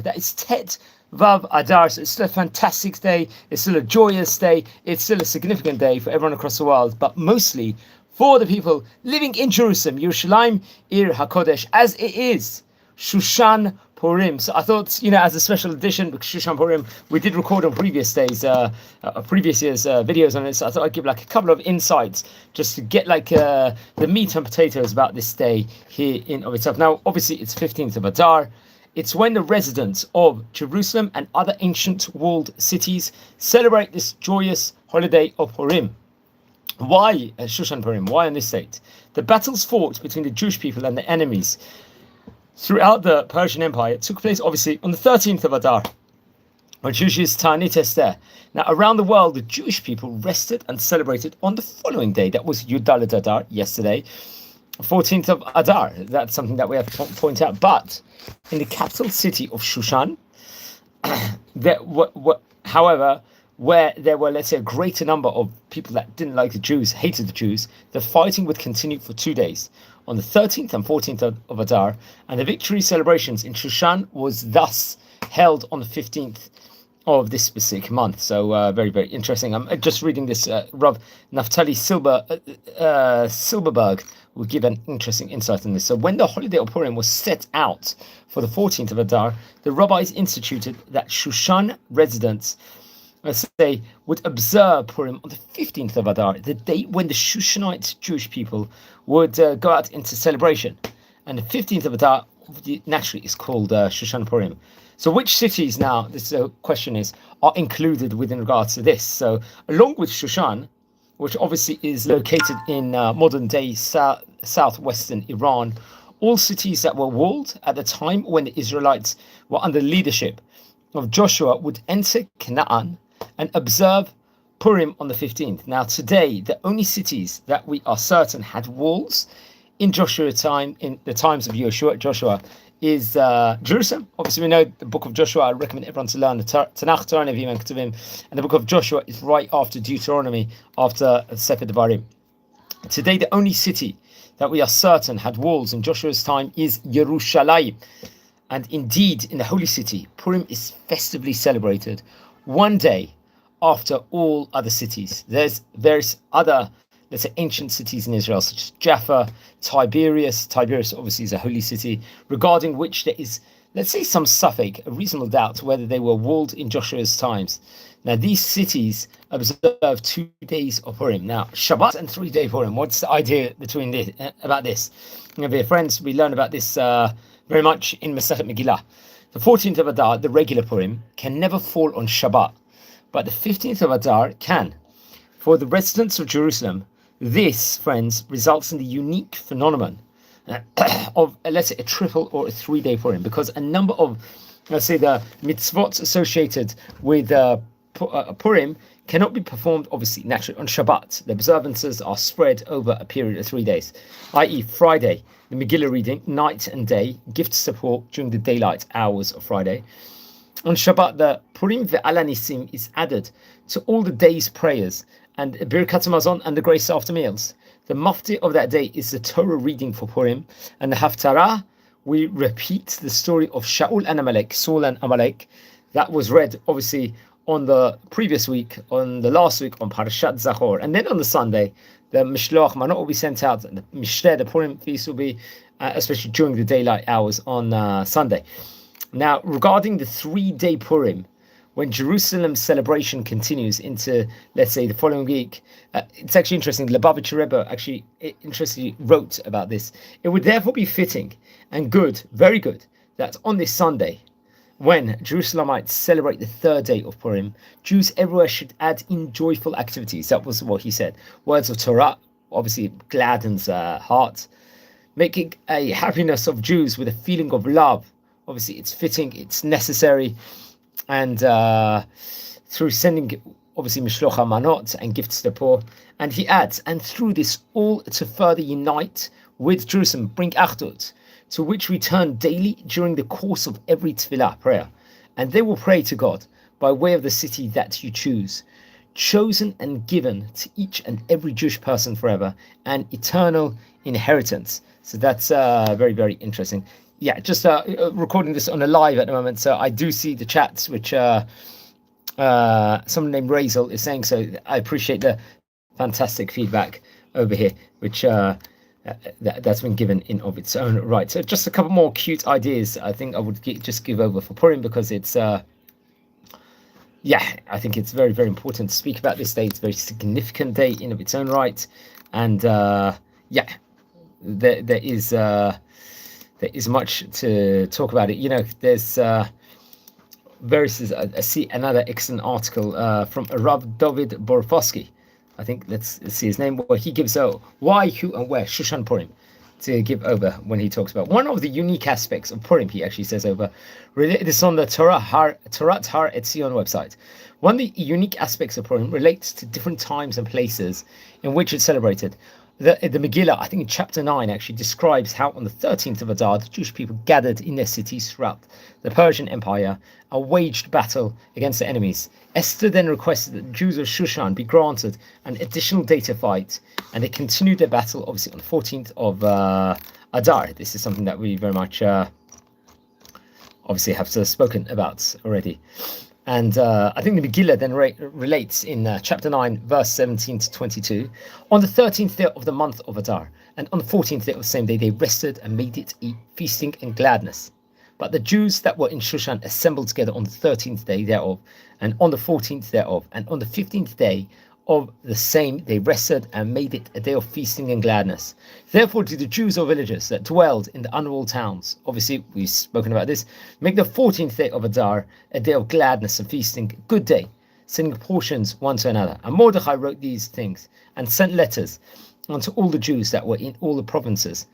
that it's Tet Vav Adar, so it's still a fantastic day, it's still a joyous day, it's still a significant day for everyone across the world, but mostly for the people living in Jerusalem, Yerushalayim, Ir HaKodesh, as it is Shushan Purim. So I thought, as a special edition, because Shushan Purim, we did record on previous days, previous year's videos on it, so I thought I'd give like a couple of insights just to get like the meat and potatoes about this day here in of itself. Now, obviously, it's 15th of Adar. It's when the residents of Jerusalem and other ancient walled cities celebrate this joyous holiday of Purim. Why Shushan Purim? Why on this date? The battles fought between the Jewish people and the enemies throughout the Persian Empire took place obviously on the 13th of Adar, on Jewish Ta'anit Esther. Now, around the world, the Jewish people rested and celebrated on the following day. That was Yud Daled Adar, yesterday, 14th of Adar. That's something that we have to point out. But in the capital city of Shushan, however, where there were, let's say, a greater number of people that didn't like the Jews, hated the Jews, the fighting would continue for 2 days, on the 13th and 14th of Adar, and the victory celebrations in Shushan was thus held on the 15th of this specific month. So very, very interesting. I'm just reading this. Rav Naftali Silberberg will give an interesting insight on this. So when the holiday of Purim was set out for the 14th of Adar, the rabbis instituted that Shushan residents, let's say, would observe Purim on the 15th of Adar, the date when the Shushanite Jewish people would go out into celebration. And the 15th of Adar naturally is called Shushan Purim. So which cities now, this question is, are included within regards to this? So along with Shushan, which obviously is located in modern-day southwestern Iran, all cities that were walled at the time when the Israelites were under the leadership of Joshua would enter Canaan and observe Purim on the 15th. Now today, the only cities that we are certain had walls in Joshua's time, in the times of Joshua, is Jerusalem. Obviously, we know the book of Joshua. I recommend everyone to learn the Tanakh, Torah, Nevi'im, and Ketuvim. And the book of Joshua is right after Deuteronomy, after Sefer Devarim. Today, the only city that we are certain had walls in Joshua's time is Yerushalayim. And indeed, in the holy city, Purim is festively celebrated one day after all other cities. There's various other, let's say, ancient cities in Israel, such as Jaffa, Tiberias. Tiberias obviously is a holy city, regarding which there is, let's say, some suffix, a reasonable doubt whether they were walled in Joshua's times. Now, these cities observe 2 days of Purim. Now, Shabbat and 3-day Purim. What's the idea between this, about this? Dear friends, we learn about this very much in Masechet Megillah. The 14th of Adar, the regular Purim, can never fall on Shabbat, but the 15th of Adar can. For the residents of Jerusalem, this, friends, results in the unique phenomenon of, let's say, a triple or a 3-day Purim, because a number of, let's say, the mitzvot associated with Purim cannot be performed, obviously, naturally, on Shabbat. The observances are spread over a period of 3 days, i.e. Friday, the Megillah reading, night and day, gift support during the daylight hours of Friday. On Shabbat, the Purim ve'ala nisim is added to all the day's prayers and Birkat Hamazon and the grace after meals. The mufti of that day is the Torah reading for Purim, and the Haftarah, we repeat the story of Saul and Amalek, that was read, obviously, on the previous week, on the last week, on Parashat Zachor. And then on the Sunday, the Mishloach Manot will be sent out, and the Mishleh, the Purim feast, will be, especially during the daylight hours on Sunday. Now, regarding the 3-day Purim, when Jerusalem's celebration continues into, let's say, the following week, it's actually interesting. The Lubavitcher Rebbe actually interestingly wrote about this. It would therefore be fitting and good, very good, that on this Sunday, when Jerusalemites celebrate the 3rd day of Purim, Jews everywhere should add in joyful activities. That was what he said. Words of Torah, obviously, gladdens heart, making a happiness of Jews with a feeling of love. Obviously, it's fitting, it's necessary, and through sending, obviously, Mishloach Manot and gifts to the poor. And he adds, and through this all to further unite with Jerusalem, bring Achdut, to which we turn daily during the course of every tefillah, prayer. And they will pray to God by way of the city that you choose, chosen and given to each and every Jewish person forever, an eternal inheritance. So that's very, very interesting. just recording this on a live at the moment, so I do see the chats, which someone named Razel is saying. So I appreciate the fantastic feedback over here, which that's been given in of its own right. So just a couple more cute ideas I think I would just give over for Purim, because it's I think it's very, very important to speak about this day. It's a very significant day in of its own right, and there is much to talk about it. There's I see another excellent article from Rav David Borofsky. I think let's see his name, where he gives a why, who, and where Shushan Purim to give over when he talks about one of the unique aspects of Purim. He actually says over, this on the Torat Har Etzion website. One of the unique aspects of Purim relates to different times and places in which it's celebrated. The Megillah, I think in chapter 9, actually describes how on the 13th of Adar, the Jewish people gathered in their cities throughout the Persian Empire and waged battle against their enemies. Esther then requested that the Jews of Shushan be granted an additional day to fight, and they continued their battle, obviously, on the 14th of Adar. This is something that we very much obviously have spoken about already. And I think the Megillah then relates in chapter 9, verse 17 to 22. On the 13th day of the month of Adar, and on the 14th day of the same day, they rested and made it a feasting and gladness. But the Jews that were in Shushan assembled together on the 13th day thereof, and on the 14th thereof, and on the 15th day of the same they rested and made it a day of feasting and gladness. Therefore do the Jews or villagers that dwelled in the unwalled towns, obviously we've spoken about this, make the 14th day of Adar a day of gladness and feasting, a good day, sending portions one to another. And Mordechai wrote these things and sent letters unto all the Jews that were in all the provinces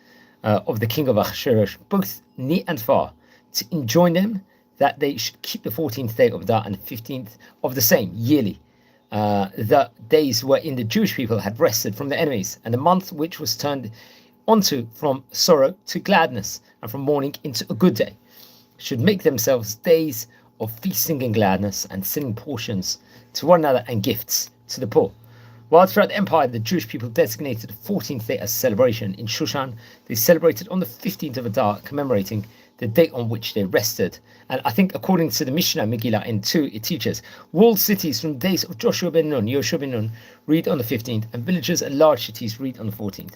of the king of Ahasuerus, both near and far, to enjoin them that they should keep the 14th day of Adar and the 15th of the same yearly. The days wherein the Jewish people had rested from their enemies, and the month which was turned onto from sorrow to gladness, and from mourning into a good day, should make themselves days of feasting and gladness, and sending portions to one another and gifts to the poor. While throughout the empire the Jewish people designated the 14th day as a celebration, in Shushan they celebrated on the 15th of Adar, commemorating the day on which they rested. And I think according to the Mishnah Megillah in 2, it teaches walled cities from the days of Joshua ben Nun, Yoshua ben Nun, read on the 15th, and villages and large cities read on the 14th.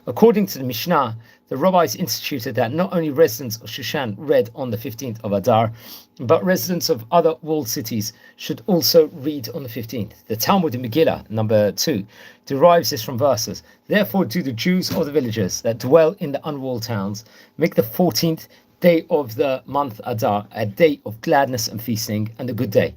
According to the Mishnah, the rabbis instituted that not only residents of Shushan read on the 15th of Adar, but residents of other walled cities should also read on the 15th. The Talmud in Megillah, number 2, derives this from verses. Therefore do the Jews or the villagers that dwell in the unwalled towns make the 14th day of the month Adar a day of gladness and feasting, and a good day,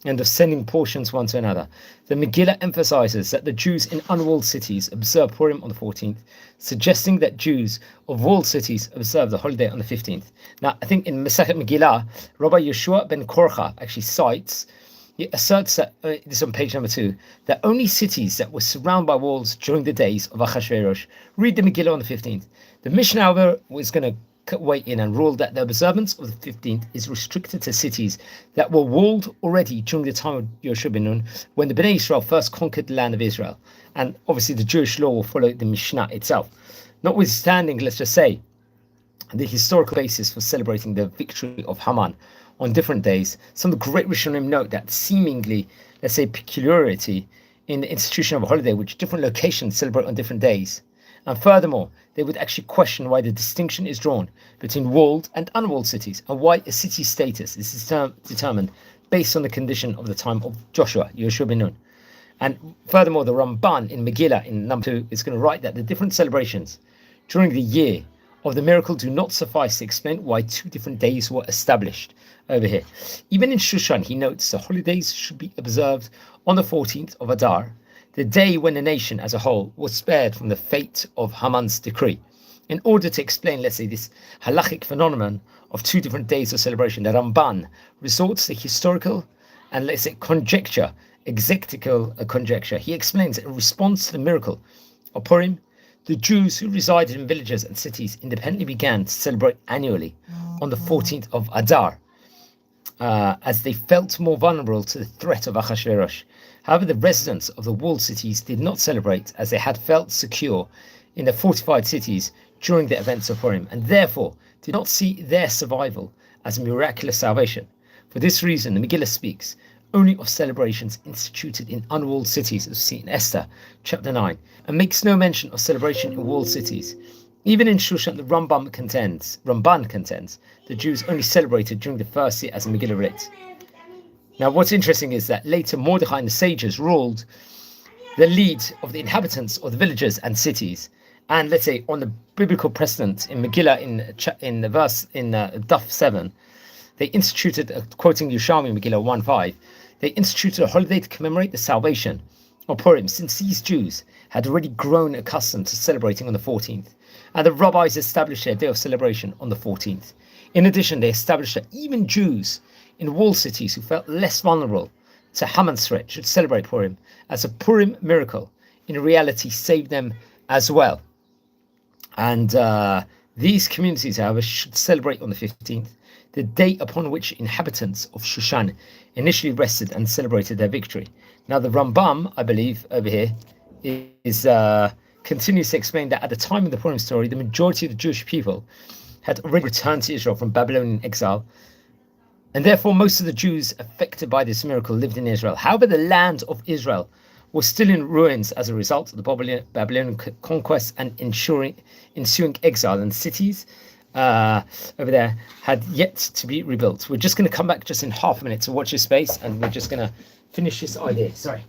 and of sending portions one to another. The Megillah emphasizes that the Jews in unwalled cities observe Purim on the 14th, suggesting that Jews of walled cities observe the holiday on the 15th. Now, I think in Masechet Megillah, Rabbi Yeshua ben Korcha actually cites, he asserts that, this is on page number 2, that only cities that were surrounded by walls during the days of Achashverosh read the Megillah on the 15th. The Mishnah, however, was going to weigh in and ruled that the observance of the 15th is restricted to cities that were walled already during the time of Yoshua ben Nun, when the Bnei Israel first conquered the land of Israel. And obviously the Jewish law will follow the Mishnah itself. Notwithstanding, let's just say, the historical basis for celebrating the victory of Haman on different days, some of the great Rishonim note that seemingly, let's say, peculiarity in the institution of a holiday which different locations celebrate on different days. And furthermore, they would actually question why the distinction is drawn between walled and unwalled cities, and why a city's status is determined based on the condition of the time of Joshua, Yoshua ben Nun. And furthermore, the Ramban in Megillah in number 2 is going to write that the different celebrations during the year of the miracle do not suffice to explain why 2 different days were established over here. Even in Shushan, he notes the holidays should be observed on the 14th of Adar, the day when the nation as a whole was spared from the fate of Haman's decree. In order to explain, let's say, this halachic phenomenon of 2 different days of celebration, the Ramban resorts to historical and, let's say, conjecture, exegetical conjecture. He explains in response to the miracle of Purim, the Jews who resided in villages and cities independently began to celebrate annually on the 14th of Adar, as they felt more vulnerable to the threat of Achashverosh. However, the residents of the walled cities did not celebrate, as they had felt secure in their fortified cities during the events of Purim, and therefore did not see their survival as a miraculous salvation. For this reason, the Megillah speaks only of celebrations instituted in unwalled cities, as we see in Esther chapter 9, and makes no mention of celebration in walled cities. Even in Shushan, the Ramban contends the Jews only celebrated during the first year, as the Megillah relates. Now, what's interesting is that later Mordechai and the sages ruled the lead of the inhabitants of the villages and cities, and let's say on the biblical precedent in Megillah in Daf 7, they instituted, quoting Yerushalmi Megillah 1:5, they instituted a holiday to commemorate the salvation of Purim, since these Jews had already grown accustomed to celebrating on the 14th, and the rabbis established their day of celebration on the 14th. In addition, they established that even Jews in walled cities who felt less vulnerable to Haman's threat should celebrate Purim, as a Purim miracle in reality saved them as well. And these communities, however, should celebrate on the 15th, the day upon which inhabitants of Shushan initially rested and celebrated their victory. Now, the Rambam, I believe, over here, is continues to explain that at the time of the Purim story, the majority of the Jewish people had already returned to Israel from Babylonian exile, and therefore most of the Jews affected by this miracle lived in Israel. However, the land of Israel was still in ruins as a result of the Babylonian conquest and ensuing exile, and cities over there had yet to be rebuilt. We're just going to come back just in half a minute to watch this space, and we're just going to finish this idea. Sorry.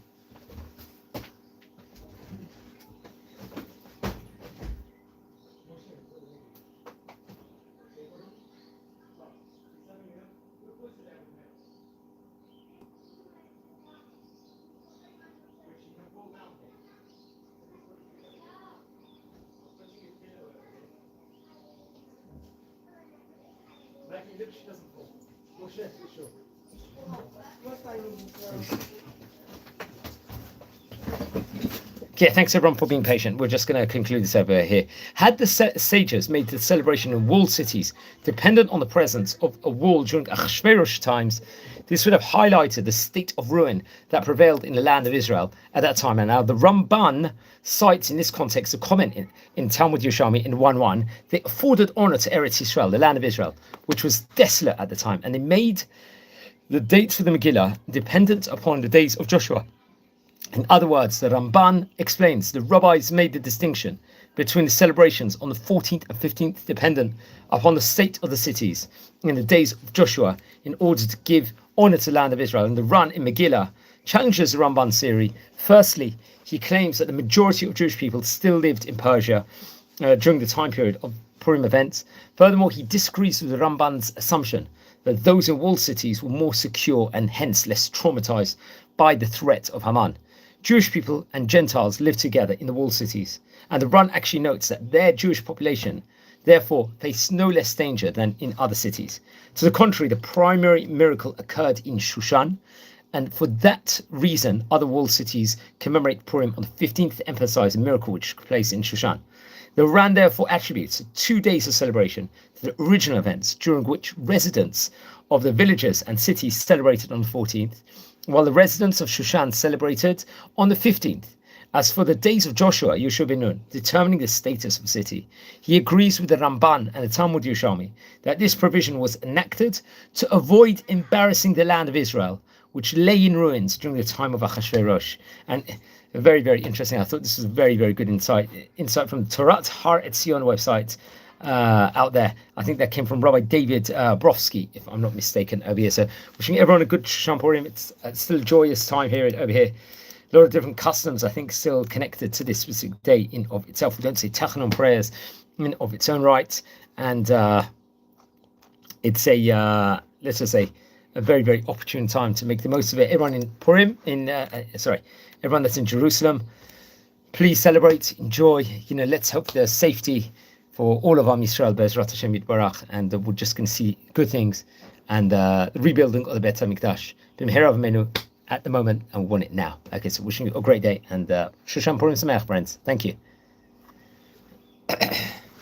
Yeah, thanks everyone for being patient. We're just going to conclude this over here. Had the sages made the celebration in walled cities dependent on the presence of a wall during Achashverosh times, this would have highlighted the state of ruin that prevailed in the land of Israel at that time. And now the Ramban cites in this context a comment in Talmud Yerushalmi in 1:1. They afforded honor to Eretz Israel, the land of Israel, which was desolate at the time, and they made the dates for the Megillah dependent upon the days of Joshua. In other words, the Ramban explains the rabbis made the distinction between the celebrations on the 14th and 15th dependent upon the state of the cities in the days of Joshua in order to give honor to the land of Israel. And the Ran in Megillah challenges the Ramban's theory. Firstly, he claims that the majority of Jewish people still lived in Persia during the time period of Purim events. Furthermore, he disagrees with the Ramban's assumption that those in walled cities were more secure and hence less traumatized by the threat of Haman. Jewish people and Gentiles lived together in the walled cities, and the Ran actually notes that their Jewish population therefore faced no less danger than in other cities. To the contrary, the primary miracle occurred in Shushan, and for that reason, other walled cities commemorate Purim on the 15th to emphasize a miracle which took place in Shushan. The Ran therefore attributes 2 days of celebration to the original events during which residents of the villages and cities celebrated on the 14th, while the residents of Shushan celebrated on the 15th. As for the days of Joshua, Yehoshua ben Nun, determining the status of the city, he agrees with the Ramban and the Talmud Yerushalmi that this provision was enacted to avoid embarrassing the land of Israel, which lay in ruins during the time of Achashverosh. And very, very interesting. I thought this was a very, very good insight from the Torat Har Etzion website out there. I think that came from Rabbi David Brofsky, if I'm not mistaken, over here. So wishing everyone a good Shushan Purim. It's still a joyous time here over here. A lot of different customs, I think, still connected to this specific day in of itself. We don't say Tachanun prayers in of its own right, and it's a let's just say a very, very opportune time to make the most of it. Everyone in Purim, everyone that's in Jerusalem, please celebrate, enjoy. Let's hope there's safety for all of Am Yisrael, Be'ezrat Hashem Yitbarach, and we're just going to see good things and the rebuilding of the Beit HaMikdash. B'mehera v'menu at the moment, and we want it now. Okay, so wishing you a great day, and Shushan Purim Sameach, friends. Thank you.